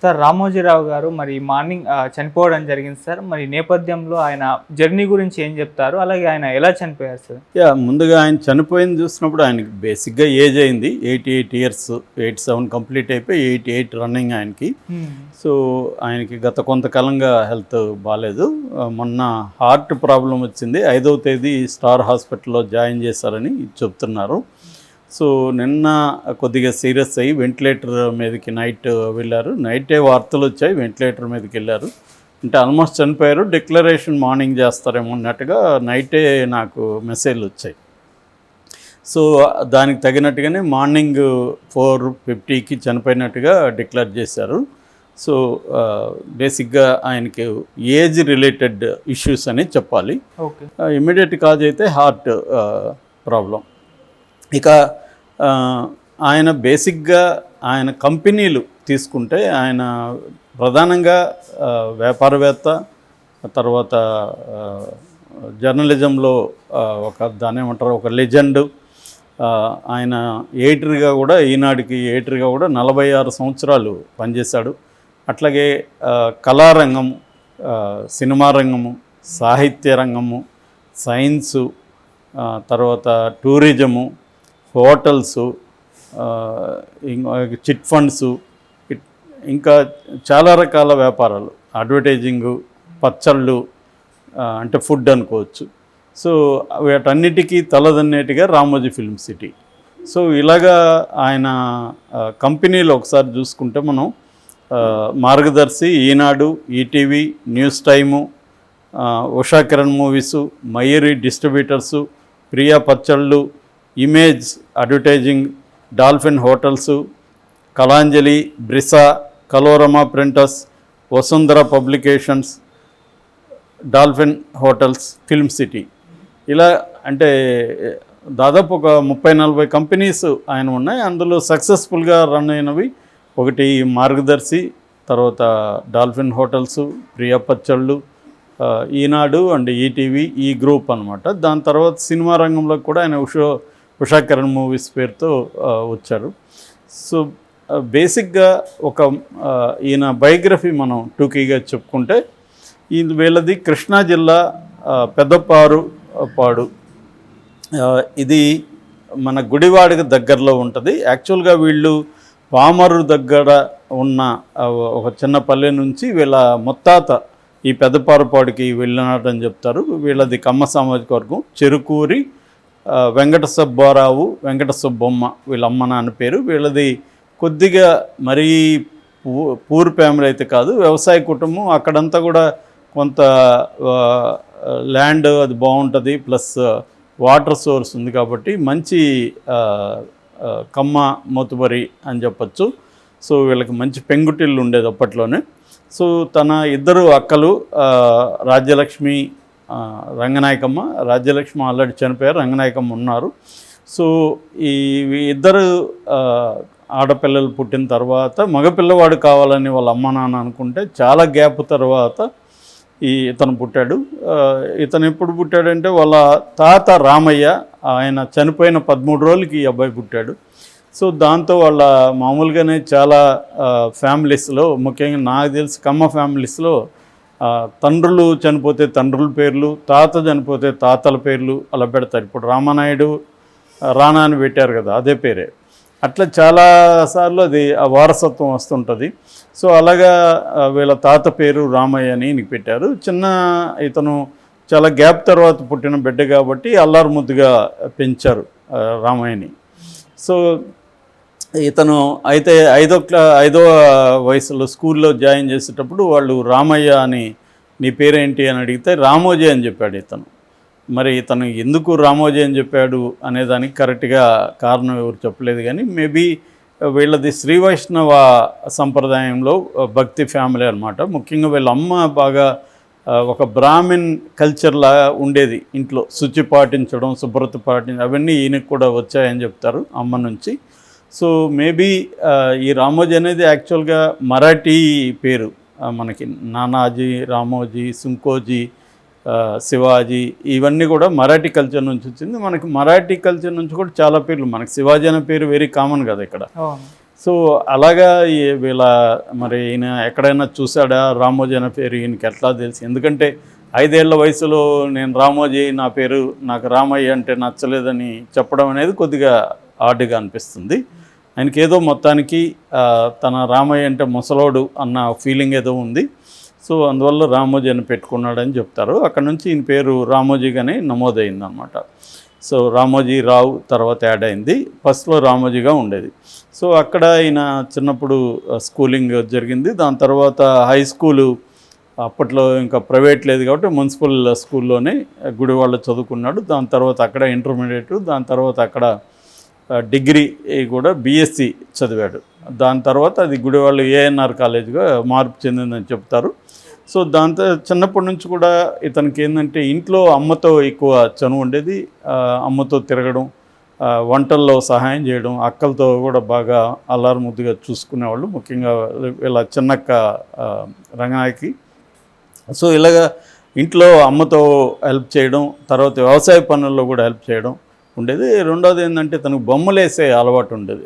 Sir Ramoji Rao గారు మరి morning చనిపోవడం జరిగింది సార్. మరి నేపథ్యంలో ఆయన జర్నీ గురించి ఏం చెప్తారు? అలాగే ఆయన ఎలా చనిపోయారు సార్? ముందుగా ఆయన చనిపోయింది చూసినప్పుడు ఆయనకి బేసిక్గా ఏజ్ అయింది 88 ఇయర్స్, 87 కంప్లీట్ అయిపోయి 88 రన్నింగ్ ఆయనకి. సో ఆయనకి గత కొంతకాలంగా హెల్త్ బాగాలేదు. మొన్న హార్ట్ ప్రాబ్లం వచ్చింది. 5వ తేదీ స్టార్ హాస్పిటల్లో జాయిన్ చేశారని చెప్తున్నారు. సో నిన్న కొద్దిగా సీరియస్ అయ్యి వెంటిలేటర్ మీదకి నైట్ వెళ్ళారు. నైటే వార్తలు వచ్చాయి, వెంటిలేటర్ మీదకి వెళ్ళారు. అంటే ఆల్మోస్ట్ చనిపోయారు. డిక్లరేషన్ మార్నింగ్ చేస్తారేమో అన్నట్టుగా నైటే నాకు మెసేజ్లు వచ్చాయి. సో దానికి తగినట్టుగానే మార్నింగ్ 4:50కి చనిపోయినట్టుగా డిక్లేర్ చేశారు. సో బేసిక్గా ఆయనకి ఏజ్ రిలేటెడ్ ఇష్యూస్ అని చెప్పాలి. ఇమ్మీడియట్ కాజ్ అయితే హార్ట్ ప్రాబ్లం. ఇక ఆయన బేసిక్గా ఆయన కంపెనీలు తీసుకుంటే ఆయన ప్రధానంగా వ్యాపారవేత్త, తర్వాత జర్నలిజంలో దాని ఏమంటారు ఒక లెజెండ్. ఆయన ఎడిటర్గా కూడా, ఈనాడుకి ఎడిటర్గా కూడా 46 సంవత్సరాలు పనిచేశాడు. అట్లాగే కళారంగము, సినిమా రంగము, సాహిత్య రంగము, సైన్సు, తర్వాత టూరిజము, హోటల్సు, చిట్ ఫండ్సు, ఇంకా చాలా రకాల వ్యాపారాలు, అడ్వర్టైజింగు, పచ్చళ్ళు, అంటే ఫుడ్ అనుకోవచ్చు. సో వీటన్నిటికీ తలదన్నేటిగా రామోజీ ఫిల్మ్ సిటీ. సో ఇలాగా ఆయన కంపెనీలో ఒకసారి చూసుకుంటే మనం Margadarsi, Eenadu, ETV, News Time, Usha Kiran Movies, Mayuri Distributors, Priya పచ్చళ్ళు, Image Advertising, Dolphin Hotels, Kalanjali, Brisa, Kalorama Printers, Vasundhara Publications, Dolphin Hotels, Film City. ఇలా అంటే దాదాపు ఒక 30-40 కంపెనీస్ ఆయన ఉన్నాయి. అందులో సక్సెస్ఫుల్గా రన్ అయినవి ఒకటి మార్గదర్శి, తర్వాత డాల్ఫిన్ హోటల్సు, ప్రియా పచ్చళ్ళు, ఈనాడు అండ్ ఈటీవీ, ఈ గ్రూప్ అనమాట. దాని తర్వాత సినిమా రంగంలో కూడా ఆయన ఉషా కిరణ్ మూవీస్ పేరుతో వచ్చారు. సో బేసిక్గా ఈయన బయోగ్రఫీ మనం టూకీగా చెప్పుకుంటే, వీళ్ళది కృష్ణా జిల్లా పెద్దపాడు. ఇది మన గుడివాడకి దగ్గరలో ఉంటుంది. యాక్చువల్గా వీళ్ళు పామరు దగ్గర ఉన్న ఒక చిన్న పల్లె నుంచి వీళ్ళ ముత్తాత ఈ పెద్దపారుపాడుకి వెళ్ళినాడని చెప్తారు. వీళ్ళది కమ్మ సామాజిక వర్గం. చెరుకూరి వెంకట సుబ్బారావు, వెంకట సుబ్బమ్మ వీళ్ళ అమ్మ నాన్న పేరు. వీళ్ళది కొద్దిగా మరీ పూర్ ఫ్యామిలీ అయితే కాదు, వ్యవసాయ కుటుంబం. అక్కడంతా కూడా కొంత ల్యాండ్ అది బాగుంటుంది, ప్లస్ వాటర్ సోర్స్ ఉంది కాబట్టి మంచి కమ్మ మోతుబరి అని చెప్పచ్చు. సో వీళ్ళకి మంచి పెంకుటిల్లు ఉండేది అప్పట్లోనే. సో తన ఇద్దరు అక్కలు రాజ్యలక్ష్మి, రంగనాయకమ్మ. రాజ్యలక్ష్మి ఆల్రెడీ చనిపోయారు, రంగనాయకమ్మ ఉన్నారు. సో ఈ ఇద్దరు ఆడపిల్లలు పుట్టిన తర్వాత మగపిల్లవాడు కావాలని వాళ్ళ అమ్మ నాన్న అనుకుంటే చాలా గ్యాప్ తర్వాత ఇతను పుట్టాడు. ఇతను ఎప్పుడు పుట్టాడంటే వాళ్ళ తాత రామయ్య ఆయన చనిపోయిన 13 రోజులకి ఈ అబ్బాయి పుట్టాడు. సో దాంతో వాళ్ళ మామూలుగానే చాలా ఫ్యామిలీస్లో, ముఖ్యంగా నాకు తెలిసి కమ్మ ఫ్యామిలీస్లో తండ్రులు చనిపోతే తండ్రుల పేర్లు, తాత చనిపోతే తాతల పేర్లు అలా పెడతారు. ఇప్పుడు రామానాయుడు రానా అని పెట్టారు కదా, అదే పేరే. అట్లా చాలాసార్లు అది ఆ వారసత్వం వస్తుంటుంది. సో అలాగా వీళ్ళ తాత పేరు రామయ్య అని ఈయనకి పెట్టారు. ఇతను చాలా గ్యాప్ తర్వాత పుట్టిన బిడ్డ కాబట్టి అల్లారు ముద్దుగా పెంచారు రామయ్యని. సో ఇతను అయితే 5వ వయసులో స్కూల్లో జాయిన్ చేసేటప్పుడు వాళ్ళు రామయ్య అని నీ పేరేంటి అని అడిగితే రామోజీ అని చెప్పాడు ఇతను. మరి ఇతను ఎందుకు రామోజీ అని చెప్పాడు అనేదానికి కరెక్ట్గా కారణం ఎవరు చెప్పలేదు. కానీ మేబీ వీళ్ళది శ్రీ వైష్ణవ సంప్రదాయంలో భక్తి ఫ్యామిలీ అనమాట. ముఖ్యంగా వీళ్ళ అమ్మ బాగా ఒక బ్రాహ్మిన్ కల్చర్లా ఉండేది ఇంట్లో. శుచి పాటించడం, శుభ్రత పాటించడం అవన్నీ ఈయనకు కూడా వచ్చాయని చెప్తారు అమ్మ నుంచి. సో మేబీ ఈ రామోజీ అనేది యాక్చువల్గా మరాఠీ పేరు. మనకి నానాజీ, రామోజీ, సుంకోజీ, శివాజీ ఇవన్నీ కూడా మరాఠీ కల్చర్ నుంచి వచ్చింది. మనకి మరాఠీ కల్చర్ నుంచి కూడా చాలా పేర్లు, మనకి శివాజీ అనే పేరు వెరీ కామన్ కదా ఇక్కడ. సో అలాగా వీళ్ళ మరి ఈయన ఎక్కడైనా చూసాడా రామోజీ అనే పేరు ఈయనకి ఎట్లా తెలుసు? ఎందుకంటే 5 ఏళ్ల వయసులో నేను రామోజీ నా పేరు, నాకు రామయ్య అంటే నచ్చలేదని చెప్పడం అనేది కొద్దిగా ఆడ్గా అనిపిస్తుంది. ఆయనకి ఏదో మొత్తానికి తన రామయ్య అంటే ముసలోడు అన్న ఫీలింగ్ ఏదో ఉంది. సో అందువల్ల రామోజీ అని పెట్టుకున్నాడని చెప్తారు. అక్కడ నుంచి ఈయన పేరు రామోజీగానే నమోదైంది అనమాట. సో రామోజీ రావు తర్వాత యాడ్ అయింది. ఫస్ట్లో రామోజీగా ఉండేది. సో అక్కడ ఈయన చిన్నప్పుడు స్కూలింగ్ జరిగింది. దాని తర్వాత హై స్కూలు అప్పట్లో ఇంకా ప్రైవేట్ లేదు కాబట్టి మున్సిపల్ స్కూల్లోనే గుడివాళ్ళ చదువుకున్నాడు. దాని తర్వాత అక్కడ ఇంటర్మీడియట్, దాని తర్వాత అక్కడ డిగ్రీ కూడా బీఎస్సీ చదివాడు. దాని తర్వాత అది గుడివాళ్ళు ఏఎన్ఆర్ కాలేజ్గా మార్పు చెందిందని చెప్తారు. సో దాంతో చిన్నప్పటి నుంచి కూడా ఇతనికి ఏంటంటే ఇంట్లో అమ్మతో ఎక్కువ చనువు ఉండేది. అమ్మతో తిరగడం, వంటల్లో సహాయం చేయడం, అక్కలతో కూడా బాగా అల్లారు ముద్దుగా చూసుకునేవాళ్ళు, ముఖ్యంగా ఇలా చిన్నక్క రంగాయకి. సో ఇలాగా ఇంట్లో అమ్మతో హెల్ప్ చేయడం, తర్వాత వ్యవసాయ పనుల్లో కూడా హెల్ప్ చేయడం ఉండేది. రెండోది ఏంటంటే తనకు బొమ్మలు వేసే అలవాటు ఉండేది,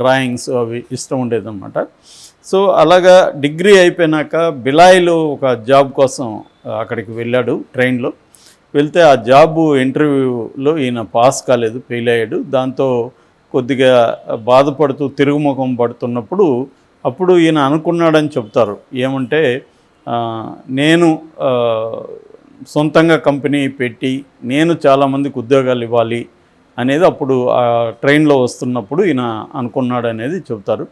డ్రాయింగ్స్ అవి ఇష్టం ఉండేది అనమాట. సో అలాగా డిగ్రీ అయిపోయినాక బిలాయిలో ఒక జాబ్ కోసం అక్కడికి వెళ్ళాడు ట్రైన్లో. వెళ్తే ఆ జాబు ఇంటర్వ్యూలో ఈయన పాస్ కాలేదు, ఫెయిల్ అయ్యాడు. దాంతో కొద్దిగా బాధపడుతూ తిరుగుముఖం పడుతున్నప్పుడు అప్పుడు ఈయన అనుకున్నాడని చెప్తారు. ఏమంటే నేను సొంతంగా కంపెనీ పెట్టి నేను చాలామందికి ఉద్యోగాలు ఇవ్వాలి అనేది అప్పుడు ఆ ట్రైన్లో వస్తున్నప్పుడు ఈయన అనుకున్నాడు అనేది చెప్తారు.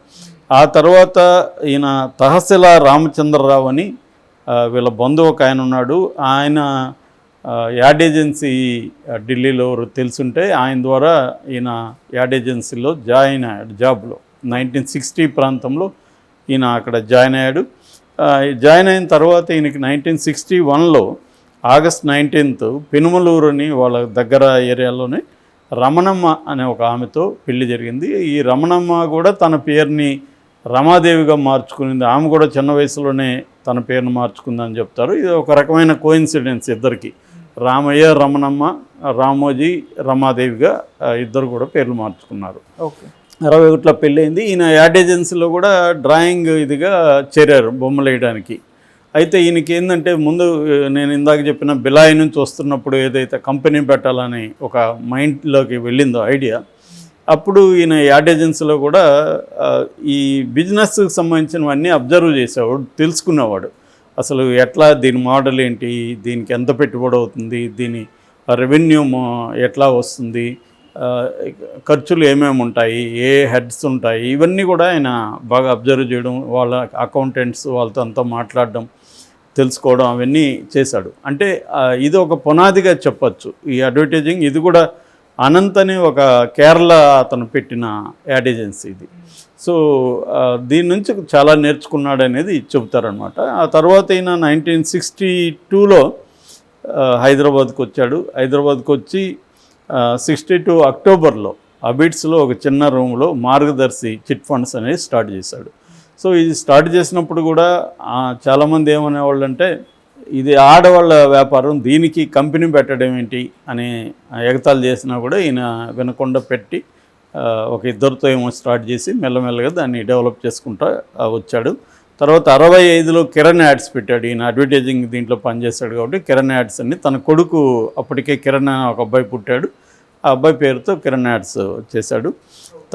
ఆ తర్వాత ఈయన తహసీల్దార్ రామచంద్రరావు అని వీళ్ళ బంధువు ఒక ఆయన ఉన్నాడు. ఆయన యాడ్ ఏజెన్సీ ఢిల్లీలో తెలుసుంటే ఆయన ద్వారా ఈయన యాడ్ ఏజెన్సీలో జాయిన్ అయ్యాడు జాబ్లో. 1960 ప్రాంతంలో ఈయన అక్కడ జాయిన్ అయ్యాడు. జాయిన్ అయిన తర్వాత ఈయనకి 1961లో ఆగస్ట్ 19th పెనుమలూరు అని వాళ్ళ దగ్గర ఏరియాలోనే రమణమ్మ అనే ఒక ఆమెతో పెళ్లి జరిగింది. ఈ రమణమ్మ కూడా తన పేరుని రమాదేవిగా మార్చుకునింది. ఆమె కూడా చిన్న వయసులోనే తన పేరును మార్చుకుందని చెప్తారు. ఇది ఒక రకమైన కోయిన్సిడెన్స్ ఇద్దరికి. రామయ్య రమణమ్మ, రామోజీ రమాదేవిగా ఇద్దరు కూడా పేర్లు మార్చుకున్నారు. ఓకే. 61లో పెళ్ళయింది. ఈయన యాడ్ ఏజెన్సీలో కూడా డ్రాయింగ్ ఇదిగా చేరారు, బొమ్మలు వేయడానికి. అయితే ఈయనకి ఏంటంటే ముందు నేను ఇందాక చెప్పిన బిలాయి నుంచి వస్తున్నప్పుడు ఏదైతే కంపెనీ పెట్టాలని ఒక మైండ్లోకి వెళ్ళిందో ఐడియా, అప్పుడు ఈయన యాడ్ ఏజెన్సీలో కూడా ఈ బిజినెస్కి సంబంధించినవన్నీ అబ్జర్వ్ చేసేవాడు, తెలుసుకునేవాడు. అసలు ఎట్లా దీని మోడల్ ఏంటి, దీనికి ఎంత పెట్టుబడి అవుతుంది, దీని రెవెన్యూ ఎట్లా వస్తుంది, ఖర్చులు ఏమేమి ఉంటాయి, ఏ హెడ్స్ ఉంటాయి, ఇవన్నీ కూడా ఆయన బాగా అబ్జర్వ్ చేయడం, వాళ్ళ అకౌంటెంట్స్ వాళ్ళతో అంతా మాట్లాడడం, తెలుసుకోవడం అవన్నీ చేశాడు. అంటే ఇది ఒక పునాదిగా చెప్పచ్చు ఈ అడ్వర్టైజింగ్. ఇది కూడా అనంత్ అని ఒక కేరళ అతను పెట్టిన యాడ్ ఏజెన్సీ ఇది. సో దీని నుంచి చాలా నేర్చుకున్నాడు అనేది చెబుతారనమాట. ఆ తర్వాత ఈయన 1962లో హైదరాబాద్కి వచ్చాడు. హైదరాబాద్కి వచ్చి 62 అక్టోబర్లో అబిడ్స్లో ఒక చిన్న రూమ్లో మార్గదర్శి చిట్ ఫండ్స్ అనేది స్టార్ట్ చేశాడు. సో ఇది స్టార్ట్ చేసినప్పుడు కూడా చాలామంది ఏమనేవాళ్ళు అంటే ఇది ఆడవాళ్ళ వ్యాపారం, దీనికి కంపెనీ పెట్టడం ఏంటి అని ఎగతాళి చేసినా కూడా ఈయన వినకుండా పెట్టి ఒక ఇద్దరితో ఏమో స్టార్ట్ చేసి మెల్లమెల్లగా దాన్ని డెవలప్ చేసుకుంటూ వచ్చాడు. తర్వాత 65లో కిరణ్ యాడ్స్ పెట్టాడు. ఈయన అడ్వర్టైజింగ్ దీంట్లో పనిచేశాడు కాబట్టి కిరణ్ యాడ్స్ అని, తన కొడుకు అప్పటికే కిరణ్ ఒక అబ్బాయి పుట్టాడు, ఆ అబ్బాయి పేరుతో కిరణ్ యాడ్స్ చేశాడు.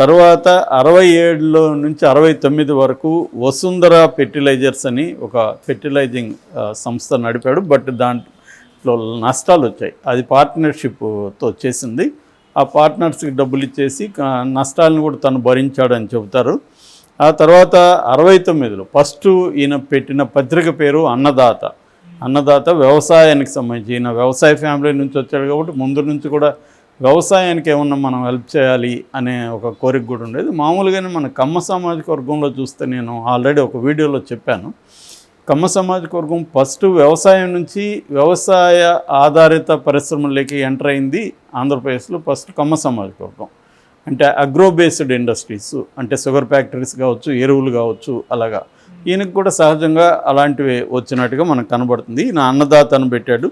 తర్వాత 67లో నుంచి 69 వరకు వసుంధర ఫెర్టిలైజర్స్ అని ఒక ఫెర్టిలైజింగ్ సంస్థ నడిపాడు. బట్ దాంట్లో నష్టాలు వచ్చాయి. అది పార్ట్నర్షిప్తో చేసింది. ఆ పార్ట్నర్స్కి డబ్బులు ఇచ్చేసి నష్టాలను కూడా తను భరించాడని చెబుతారు. ఆ తర్వాత 69లో ఫస్ట్ ఈయన పెట్టిన పత్రిక పేరు అన్నదాత. అన్నదాత వ్యవసాయానికి సంబంధించి, ఈయన వ్యవసాయ ఫ్యామిలీ నుంచి వచ్చాడు కాబట్టి ముందు నుంచి కూడా వ్యవసాయానికి ఏమన్నా మనం హెల్ప్ చేయాలి అనే ఒక కోరిక కూడా ఉండేది. మామూలుగానే మన కమ్మ సామాజిక వర్గంలో చూస్తే నేను ఆల్రెడీ ఒక వీడియోలో చెప్పాను, కమ్మ సామాజిక వర్గం ఫస్ట్ వ్యవసాయం నుంచి వ్యవసాయ ఆధారిత పరిశ్రమలకి ఎంటర్ అయింది ఆంధ్రప్రదేశ్లో. ఫస్ట్ కమ్మ సామాజిక వర్గం అంటే అగ్రో బేస్డ్ ఇండస్ట్రీస్, అంటే షుగర్ ఫ్యాక్టరీస్ కావచ్చు, ఎరువులు కావచ్చు, అలాగా ఈయనకు కూడా సహజంగా అలాంటివి వచ్చినట్టుగా మనకు కనబడుతుంది. ఈయన అన్నదాతను పెట్టాడు.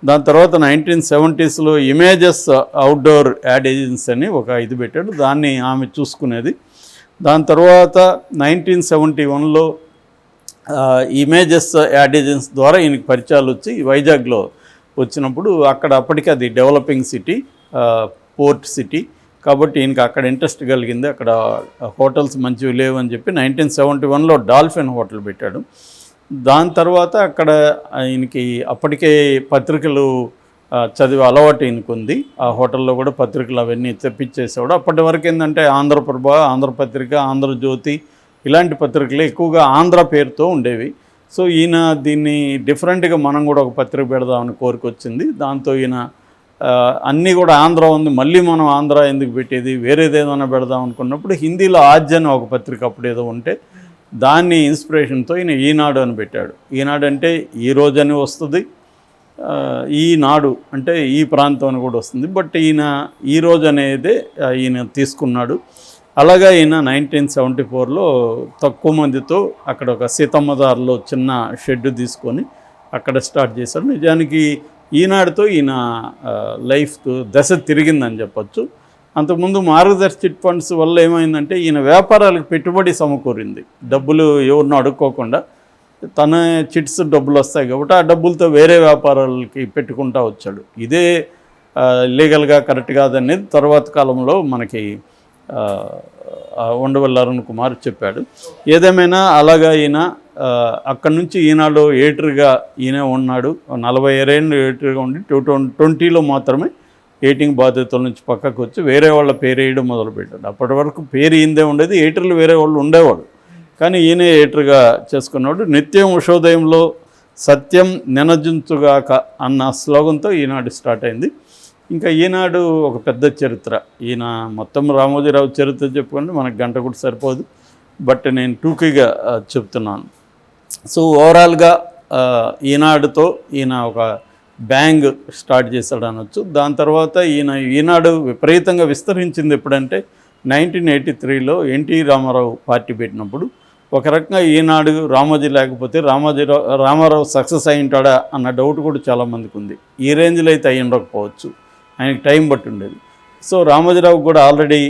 దాని తర్వాత 1970sలో ఇమేజెస్ అవుట్డోర్ యాడ్ ఏజెన్సీ అని ఒక ఇది పెట్టాడు. దాన్ని ఆమె చూసుకునేది. దాని తర్వాత 1971లో ఇమేజెస్ యాడ్ ఏజెన్స్ ద్వారా ఈయనకి పరిచయాలు వచ్చి వైజాగ్లో వచ్చినప్పుడు అక్కడ అప్పటికి అది డెవలపింగ్ సిటీ, పోర్ట్ సిటీ కాబట్టి ఈయనకి అక్కడ ఇంట్రెస్ట్ కలిగింది. అక్కడ హోటల్స్ మంచివి లేవు అని చెప్పి 1971లో డాల్ఫిన్ హోటల్ పెట్టాడు. దాని తర్వాత అక్కడ ఈయనకి అప్పటికే పత్రికలు చదివే అలవాటు ఈయనకు ఉంది. ఆ హోటల్లో కూడా పత్రికలు అవన్నీ తెప్పించేసేవాడు. అప్పటి వరకు ఏంటంటే ఆంధ్రప్రభ, ఆంధ్రపత్రిక, ఆంధ్రజ్యోతి ఇలాంటి పత్రికలు ఎక్కువగా ఆంధ్ర పేరుతో ఉండేవి. సో ఈయన దీన్ని డిఫరెంట్గా మనం కూడా ఒక పత్రిక పెడదామని కోరికొచ్చింది. దాంతో ఈయన అన్నీ కూడా ఆంధ్ర ఉంది, మళ్ళీ మనం ఆంధ్ర ఎందుకు పెట్టేది, వేరేది ఏదైనా పెడదాం అనుకున్నప్పుడు హిందీలో ఆద్య అని ఒక పత్రిక అప్పుడు ఏదో ఉంటే దాన్ని ఇన్స్పిరేషన్తో ఈయన ఈనాడు అని పెట్టాడు. ఈనాడు అంటే ఈ రోజు అని వస్తుంది, ఈనాడు అంటే ఈ ప్రాంతం అని కూడా వస్తుంది. బట్ ఈయన ఈరోజు అనేది ఈయన తీసుకున్నాడు. అలాగా ఈయన 1974లో తక్కువ మందితో అక్కడ ఒక సీతమ్మదారిలో చిన్న షెడ్ తీసుకొని అక్కడ స్టార్ట్ చేశాడు. నిజానికి ఈనాడుతో ఈయన లైఫ్ దశ తిరిగిందని చెప్పచ్చు. అంతకుముందు మార్గదర్శి చిట్ ఫండ్స్ వల్ల ఏమైందంటే ఈయన వ్యాపారాలకు పెట్టుబడి సమకూరింది. డబ్బులు ఎవరినో అడుక్కోకుండా తన చిట్స్ డబ్బులు వస్తాయి కాబట్టి ఆ డబ్బులతో వేరే వ్యాపారాలకి పెట్టుకుంటూ వచ్చాడు. ఇదే లీగల్గా కరెక్ట్ కాదనేది తర్వాత కాలంలో మనకి ఉండవల్లి అరుణ్ కుమార్ చెప్పాడు. ఏదేమైనా అలాగా ఈయన అక్కడి నుంచి ఈనాడు ఎడిటర్గా ఈయన ఉన్నాడు. 40 ఏళ్ళు ఎడిటర్గా ఉండి 2020లో మాత్రమే ఎడిటింగ్ బాధ్యతల నుంచి పక్కకు వచ్చి వేరే వాళ్ళ పేరు వేయడం మొదలుపెట్టాడు. అప్పటి వరకు పేరు ఈయనదే ఉండేది, ఎడిటర్లు వేరే వాళ్ళు ఉండేవాడు, కానీ ఈయనే ఎడిటర్గా చేసుకున్నాడు. నిత్యం ఉషోదయంలో సత్యం నినజించుగాక అన్న స్లోగన్తో ఈనాడు స్టార్ట్ అయింది. ఇంకా ఈనాడు ఒక పెద్ద చరిత్ర. ఈయన మొత్తం రామోజీరావు చరిత్ర చెప్పుకుంటే మనకు గంట కూడా సరిపోదు, బట్ నేను టూకీగా చెప్తున్నాను. సో ఓవరాల్గా ఈనాడుతో ఈయన ఒక బ్యాంగ్ స్టార్ట్ చేశాడు అనొచ్చు. దాని తర్వాత ఈనాడు విపరీతంగా విస్తరించింది ఎప్పుడంటే 1983లో ఎన్టీ రామారావు పార్టీ పెట్టినప్పుడు. ఒక రకంగా ఈనాడు రామోజీ లేకపోతే రామారావు సక్సెస్ అయి ఉంటాడా అన్న డౌట్ కూడా చాలామందికి ఉంది. ఈ రేంజ్లో అయితే అయి ఉండకపోవచ్చు, ఆయనకి టైం బట్టి ఉండేది. సో రామోజీరావు కూడా ఆల్రెడీ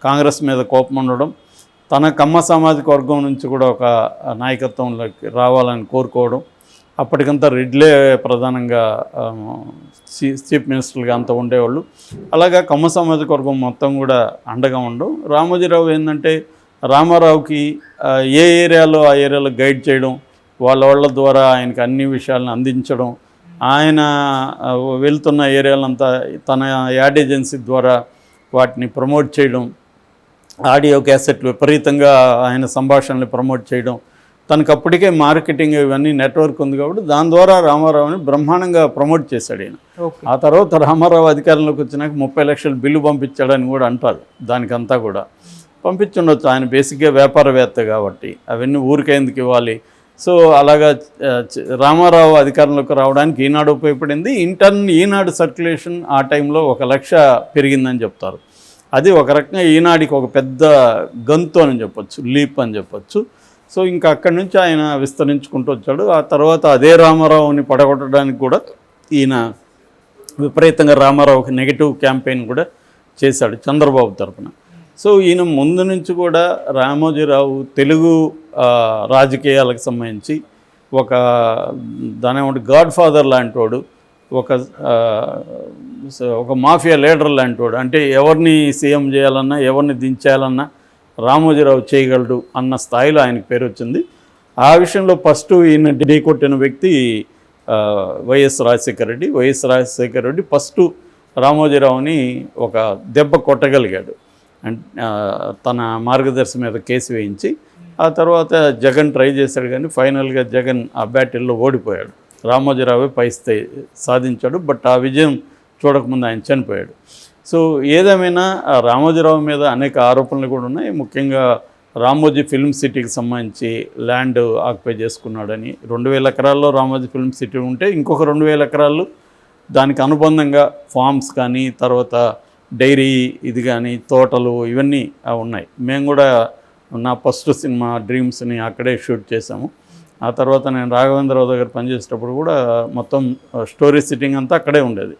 కాంగ్రెస్ మీద కోపం ఉండడం, తన కమ్మ సామాజిక వర్గం నుంచి కూడా ఒక నాయకత్వంలోకి రావాలని కోరుకోవడం, అప్పటికంతా రెడ్లే ప్రధానంగా చీఫ్ మినిస్టర్గా అంతా ఉండేవాళ్ళు. అలాగా కమ్మ సామాజిక వర్గం మొత్తం కూడా అండగా ఉండడం. రామోజీరావు ఏంటంటే రామారావుకి ఏ ఏరియాలో ఆ ఏరియాలో గైడ్ చేయడం, వాళ్ళ ద్వారా ఆయనకి అన్ని విషయాలను అందించడం, ఆయన వెళ్తున్న ఏరియాలంతా తన యాడ్ ఏజెన్సీ ద్వారా వాటిని ప్రమోట్ చేయడం, ఆడియో క్యాసెట్లు విపరీతంగా ఆయన సంభాషణలు ప్రమోట్ చేయడం, తనకు అప్పటికే మార్కెటింగ్ ఇవన్నీ నెట్వర్క్ ఉంది కాబట్టి దాని ద్వారా రామారావుని బ్రహ్మాండంగా ప్రమోట్ చేశాడు ఆయన. ఆ తర్వాత రామారావు అధికారంలోకి వచ్చినాక 30 లక్షల బిల్లు పంపించాడని కూడా అంటారు. దానికంతా కూడా పంపించుండొచ్చు, ఆయన బేసిక్గా వ్యాపారవేత్త కాబట్టి అవన్నీ ఊరికేందుకు ఇవ్వాలి. సో అలాగా రామారావు అధికారంలోకి రావడానికి ఈనాడు ఉపయోగపడింది. ఈనాడు సర్క్యులేషన్ ఆ టైంలో 1 లక్ష పెరిగిందని చెప్తారు. అది ఒక రకంగా ఈనాడికి ఒక పెద్ద గంతు అని చెప్పొచ్చు, లీప్ అని చెప్పొచ్చు. సో ఇంకా అక్కడి నుంచి ఆయన విస్తరించుకుంటూ వచ్చాడు. ఆ తర్వాత అదే రామారావుని పడగొట్టడానికి కూడా ఈయన విపరీతంగా రామారావుకి నెగిటివ్ క్యాంపెయిన్ కూడా చేశాడు చంద్రబాబు తరఫున. సో ఈయన ముందు నుంచి కూడా రామోజీరావు తెలుగు రాజకీయాలకు సంబంధించి దాని గాడ్ ఫాదర్ లాంటి వాడు, ఒక మాఫియా లీడర్ లాంటి వాడు. అంటే ఎవరిని సీఎం చేయాలన్నా ఎవరిని దించేయాలన్నా రామోజీరావు చేయగలడు అన్న స్థాయిలో ఆయనకు పేరు వచ్చింది. ఆ విషయంలో ఫస్ట్ ఈయన ఢీకొట్టిన వ్యక్తి వైఎస్ రాజశేఖర రెడ్డి ఫస్ట్ రామోజీరావుని ఒక దెబ్బ కొట్టగలిగాడు. తన మార్గదర్శి మీద కేసు వేయించి ఆ తర్వాత జగన్ ట్రై చేశాడు, కానీ ఫైనల్గా జగన్ ఆ బ్యాటిల్లో ఓడిపోయాడు. రామోజీరావే పై సాధించాడు. బట్ ఆ విజయం చూడకముందు ఆయన చనిపోయాడు. సో ఏదేమైనా రామోజీరావు మీద అనేక ఆరోపణలు కూడా ఉన్నాయి. ముఖ్యంగా రామోజీ ఫిల్మ్ సిటీకి సంబంధించి ల్యాండ్ ఆక్యుపై చేసుకున్నాడని. 2000 ఎకరాల్లో రామోజీ ఫిల్మ్ సిటీ ఉంటే ఇంకొక 2000 ఎకరాలు దానికి అనుబంధంగా ఫార్మ్స్ కానీ తర్వాత డైరీ ఇది కానీ తోటలు ఇవన్నీ ఉన్నాయి. మేము కూడా నా ఫస్ట్ సినిమా డ్రీమ్స్ని అక్కడే షూట్ చేసాము. ఆ తర్వాత నేను రాఘవేంద్రరావు దగ్గర పనిచేసేటప్పుడు కూడా మొత్తం స్టోరీ సిట్టింగ్ అంతా అక్కడే ఉండేది.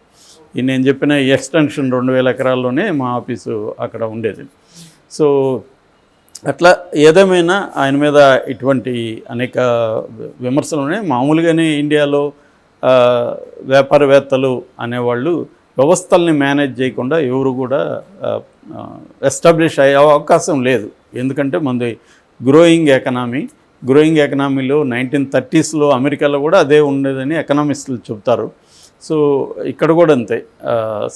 నేను చెప్పిన ఎక్స్టెన్షన్ 2000 ఎకరాల్లోనే మా ఆఫీసు అక్కడ ఉండేది. సో అట్లా ఏదేమైనా ఆయన మీద ఇటువంటి అనేక విమర్శలు ఉన్నాయి. మామూలుగానే ఇండియాలో వ్యాపారవేత్తలు అనేవాళ్ళు వ్యవస్థల్ని మేనేజ్ చేయకుండా ఎవరు కూడా ఎస్టాబ్లిష్ అయ్యే అవకాశం లేదు. ఎందుకంటే మనది గ్రోయింగ్ ఎకనామీలో 1930s అమెరికాలో కూడా అదే ఉండేదని ఎకనామిస్టులు చెప్తారు. సో ఇక్కడ కూడా అంతే.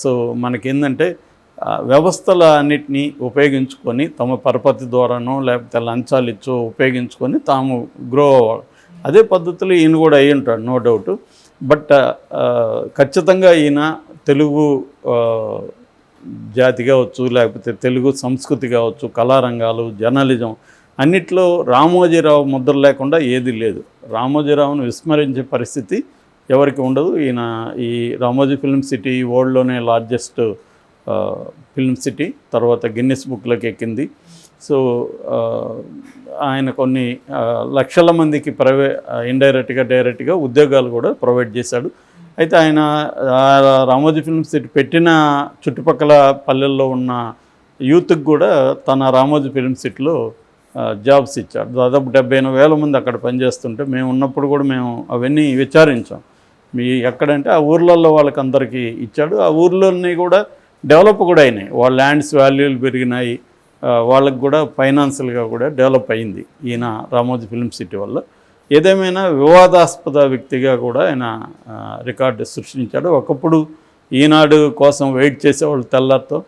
సో మనకేందంటే వ్యవస్థల అన్నిటినీ ఉపయోగించుకొని తమ పరపతి ద్వారానో లేకపోతే లంచాలు ఇచ్చో ఉపయోగించుకొని తాము గ్రో అవ్వాలి. అదే పద్ధతిలో ఈయన కూడా అయ్యి ఉంటాడు, నో డౌట్. బట్ ఖచ్చితంగా ఈయన తెలుగు జాతి కావచ్చు, లేకపోతే తెలుగు సంస్కృతి కావచ్చు, కళారంగాలు, జర్నలిజం అన్నిట్లో రామోజీరావు ముద్ర లేకుండా ఏది లేదు. రామోజీరావును విస్మరించే పరిస్థితి ఎవరికి ఉండదు. ఈయన ఈ రామోజీ ఫిల్మ్ సిటీ వరల్డ్లోనే లార్జెస్ట్ ఫిల్మ్ సిటీ, తర్వాత గిన్నిస్ బుక్లోకి ఎక్కింది. సో ఆయన కొన్ని లక్షల మందికి ఇండైరెక్ట్గా డైరెక్ట్గా ఉద్యోగాలు కూడా ప్రొవైడ్ చేశాడు. అయితే ఆయన రామోజీ ఫిల్మ్ సిటీ పెట్టిన చుట్టుపక్కల పల్లెల్లో ఉన్న యూత్కి కూడా తన రామోజీ ఫిల్మ్ సిటీలో జాబ్స్ ఇచ్చాడు. దాదాపు 70,000 మంది అక్కడ పనిచేస్తుంటే మేము ఉన్నప్పుడు కూడా మేము అవన్నీ విచారించాం. ఎక్కడంటే ఆ ఊర్లలో వాళ్ళకి అందరికీ ఇచ్చాడు. ఆ ఊర్లోని కూడా డెవలప్ కూడా అయినాయి, వాళ్ళ ల్యాండ్స్ వాల్యూలు పెరిగినాయి, వాళ్ళకి కూడా ఫైనాన్షియల్గా కూడా డెవలప్ అయింది ఈయన రామోజీ ఫిల్మ్ సిటీ వల్ల. ఏదేమైనా వివాదాస్పద వ్యక్తిగా కూడా ఆయన రికార్డు సృష్టించాడు. ఒకప్పుడు ఈనాడు కోసం వెయిట్ చేసేవాళ్ళు తెల్లారితో,